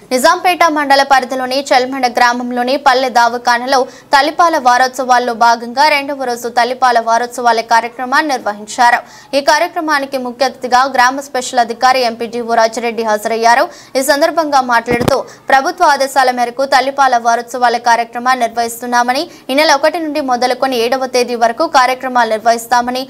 నిజాంపేట మండల పరిధిలోని చెల్మండ గ్రామంలోని పల్లె దావఖానలో తల్లిపాల వారోత్సవాల్లో భాగంగా రెండవ రోజు తల్లిపాల వారోత్సవాల కార్యక్రమాన్ని నిర్వహించారు। ఈ కార్యక్రమానికి ముఖ్య అతిథిగా గ్రామ స్పెషల్ అధికారి ఎంపీడీఓ రాజిరెడ్డి హాజరయ్యారు। ఈ సందర్భంగా మాట్లాడుతూ ప్రభుత్వ ఆదేశాల మేరకు తల్లిపాల వారోత్సవాల కార్యక్రమాన్ని నిర్వహిస్తున్నామని, ఈ నెల 1 నుండి మొదలుకొని 7వ తేదీ వరకు కార్యక్రమాలు నిర్వహిస్తామని,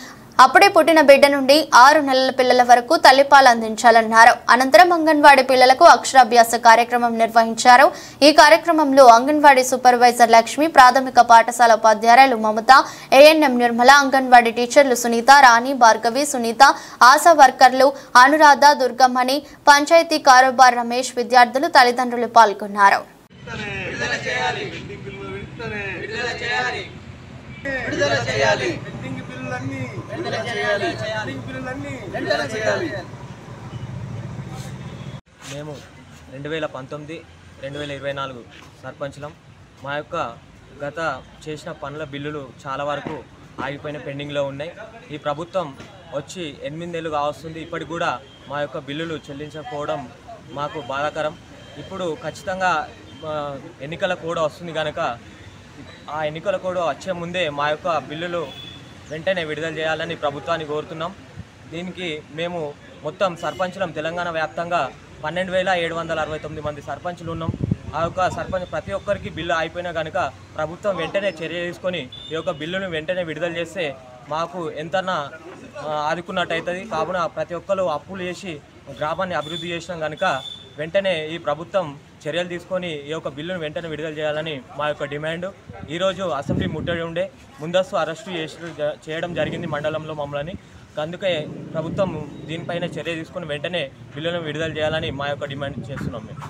అప్పుడే పుట్టిన బిడ్డ నుండి 6 నెలల పిల్లల వరకు తల్లిపాలు అందించాలన్నారు। అనంతరం అంగన్వాడీ పిల్లలకు అక్షరాభ్యాస కార్యక్రమం నిర్వహించారు। ఈ కార్యక్రమంలో అంగన్వాడీ సూపర్వైజర్ లక్ష్మి, ప్రాథమిక పాఠశాల ఉపాధ్యాయులు మమత, ఏఎన్ఎం నిర్మల, అంగన్వాడీ టీచర్లు సునీత, రాణి, భార్గవి, సునీత, ఆశా వర్కర్లు అనురాధ, దుర్గమ్మని, పంచాయతీ కారోబార్ రమేష్, విద్యార్థులు, తల్లిదండ్రులు పాల్గొన్నారు। మేము 2019, 2024 సర్పంచ్లం। మా యొక్క గత చేసిన పనుల బిల్లులు చాలా వరకు ఆగిపోయిన పెండింగ్లో ఉన్నాయి। ఈ ప్రభుత్వం వచ్చి 8 నెలలు కావస్తుంది, ఇప్పటికి కూడా మా యొక్క బిల్లులు చెల్లించకపోవడం మాకు బాధాకరం। ఇప్పుడు ఖచ్చితంగా ఎన్నికల కోడ్ వస్తుంది కనుక ఆ ఎన్నికల కోడ్ వచ్చే ముందే మా యొక్క బిల్లులు వెంటనే విడుదల చేయాలని ప్రభుత్వాన్ని కోరుతున్నాం। దీనికి మేము మొత్తం సర్పంచులం తెలంగాణ వ్యాప్తంగా 12,769 మంది సర్పంచులు ఉన్నాం। ఆ యొక్క సర్పంచ్ ప్రతి ఒక్కరికి బిల్లు అయిపోయినా కనుక ప్రభుత్వం వెంటనే చర్య తీసుకొని ఈ యొక్క బిల్లును వెంటనే విడుదల చేస్తే మాకు ఎంతన్నా ఆదుకున్నట్టు అవుతుంది। కావున ప్రతి ఒక్కరు అప్పులు చేసి గ్రామాన్ని అభివృద్ధి చేసినాం కనుక వెంటనే ఈ ప్రభుత్వం చర్యలు తీసుకొని ఈ యొక్క బిల్లును వెంటనే విడుదల చేయాలని మా యొక్క డిమాండ్। ఈరోజు అసెంబ్లీ ముట్టడి ఉండే, ముందస్తు అరెస్టు చేయడం జరిగింది మండలంలో మమ్మల్ని। అందుకే ప్రభుత్వం దీనిపైన చర్య తీసుకొని వెంటనే బిల్లును విడుదల చేయాలని మా యొక్క డిమాండ్ చేస్తున్నాం మేము।